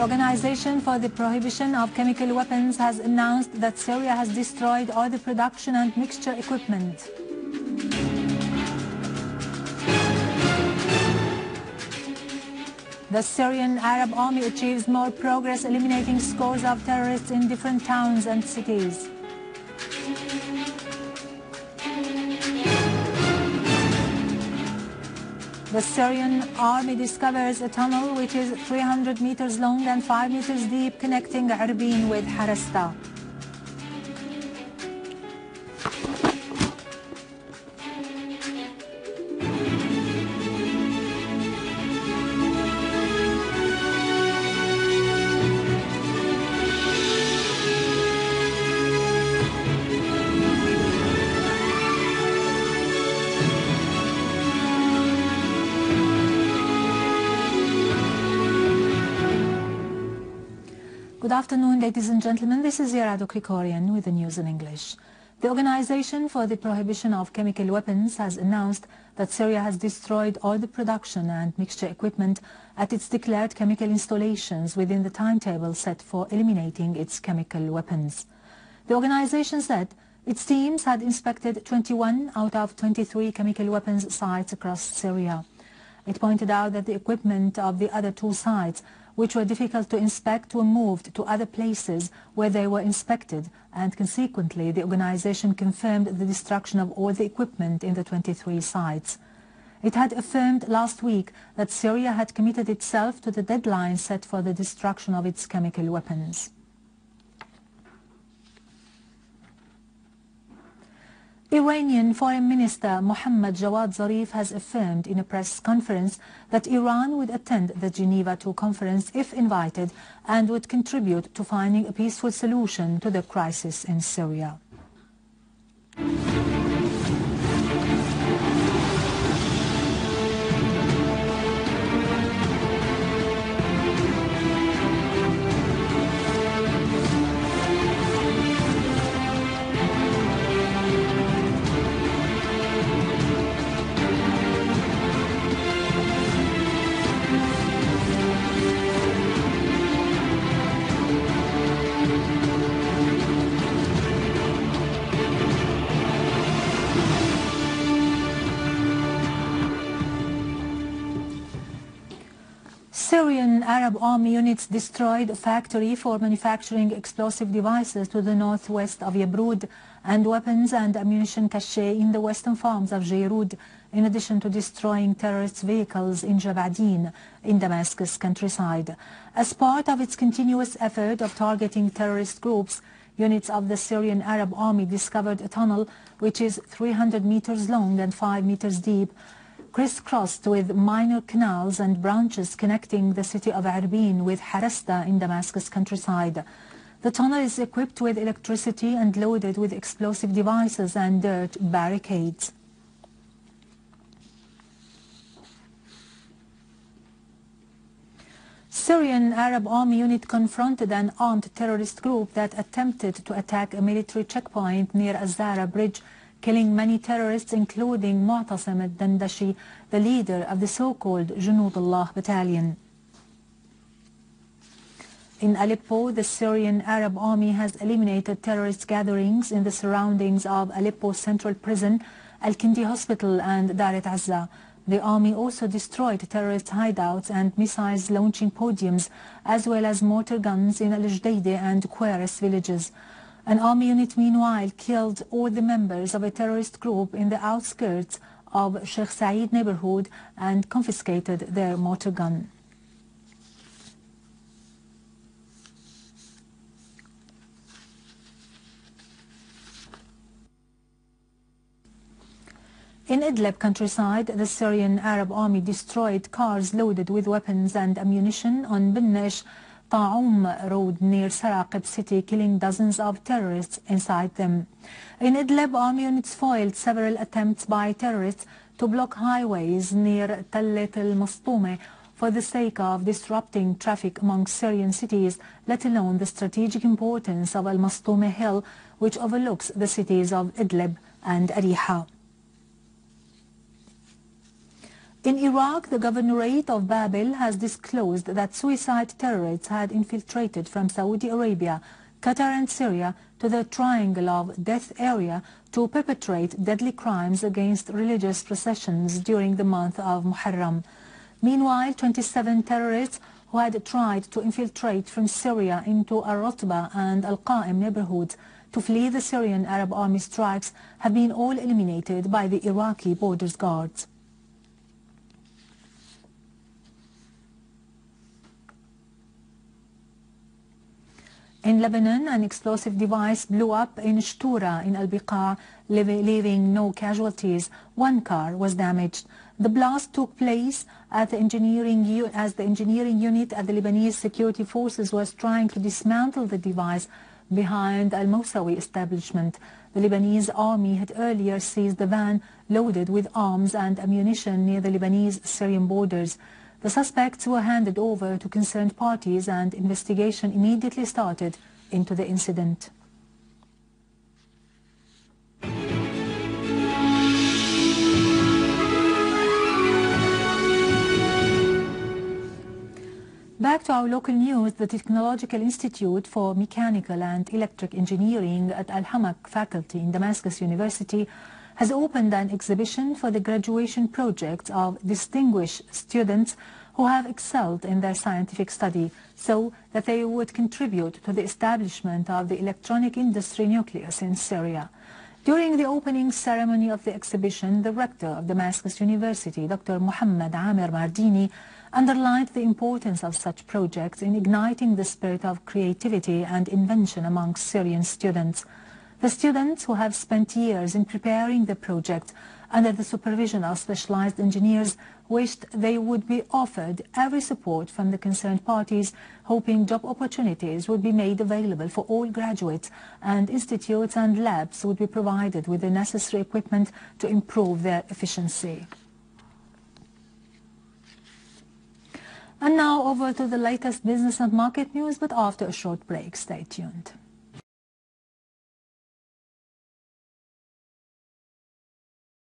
The Organization for the Prohibition of Chemical Weapons has announced that Syria has destroyed all the production and mixture equipment. The Syrian Arab Army achieves more progress eliminating scores of terrorists in different towns and cities. The Syrian army discovers a tunnel which is 300 meters long and 5 meters deep connecting Arbin with Harasta. Good afternoon, ladies and gentlemen. This is Yarado Krikorian with the news in English. The Organization for the Prohibition of Chemical Weapons has announced that Syria has destroyed all the production and mixture equipment at its declared chemical installations within the timetable set for eliminating its chemical weapons. The organization said its teams had inspected 21 out of 23 chemical weapons sites across Syria. It pointed out that the equipment of the other two sites, which were difficult to inspect, were moved to other places where they were inspected, and consequently the organization confirmed the destruction of all the equipment in the 23 sites. It had affirmed last week that Syria had committed itself to the deadline set for the destruction of its chemical weapons. Iranian Foreign Minister Mohammad Jawad Zarif has affirmed in a press conference that Iran would attend the Geneva II conference if invited and would contribute to finding a peaceful solution to the crisis in Syria. Syrian Arab Army units destroyed a factory for manufacturing explosive devices to the northwest of Yabrud and weapons and ammunition cache in the western farms of Jayrud, in addition to destroying terrorist vehicles in Jabadin in Damascus countryside. As part of its continuous effort of targeting terrorist groups, units of the Syrian Arab Army discovered a tunnel which is 300 meters long and 5 meters deep, crisscrossed with minor canals and branches connecting the city of Arbin with Harasta in Damascus countryside. The tunnel is equipped with electricity and loaded with explosive devices and dirt barricades. Syrian Arab Army unit confronted an armed terrorist group that attempted to attack a military checkpoint near Azara Bridge, killing many terrorists, including Mu'tasim al-Dandashi, the leader of the so-called Junudullah battalion. In Aleppo, the Syrian Arab Army has eliminated terrorist gatherings in the surroundings of Aleppo Central Prison, Al-Kindi Hospital and Daret Azza. The army also destroyed terrorist hideouts and missiles launching podiums, as well as mortar guns in Al-Jdeide and Queres villages. An army unit meanwhile killed all the members of a terrorist group in the outskirts of Sheikh Said neighborhood and confiscated their mortar gun. In Idlib countryside, the Syrian Arab Army destroyed cars loaded with weapons and ammunition on Binnesh Ta'um road near Saraqib city, killing dozens of terrorists inside them. In Idlib, army units foiled several attempts by terrorists to block highways near Tallet al-Mastume for the sake of disrupting traffic among Syrian cities, let alone the strategic importance of al-Mastume Hill, which overlooks the cities of Idlib and Ariha. In Iraq, the governorate of Babil has disclosed that suicide terrorists had infiltrated from Saudi Arabia, Qatar and Syria to the Triangle of Death area to perpetrate deadly crimes against religious processions during the month of Muharram. Meanwhile, 27 terrorists who had tried to infiltrate from Syria into al-Rotba and al-Qa'im neighborhoods to flee the Syrian Arab Army strikes have been all eliminated by the Iraqi borders guards. In Lebanon, an explosive device blew up in Shtura in Al-Biqa, leaving no casualties. One car was damaged. The blast took place at the engineering unit at the Lebanese security forces was trying to dismantle the device behind Al-Mosawi establishment. The Lebanese army had earlier seized the van loaded with arms and ammunition near the Lebanese-Syrian borders. The suspects were handed over to concerned parties and investigation immediately started into the incident. Back to our local news, the Technological Institute for Mechanical and Electric Engineering at Al-Hamak faculty in Damascus University has opened an exhibition for the graduation projects of distinguished students who have excelled in their scientific study so that they would contribute to the establishment of the electronic industry nucleus in Syria. During the opening ceremony of the exhibition, the rector of Damascus University, Dr. Muhammad Amir Mardini, underlined the importance of such projects in igniting the spirit of creativity and invention among Syrian students. The students, who have spent years in preparing the project under the supervision of specialized engineers, wished they would be offered every support from the concerned parties, hoping job opportunities would be made available for all graduates and institutes and labs would be provided with the necessary equipment to improve their efficiency. And now over to the latest business and market news, but after a short break. Stay tuned.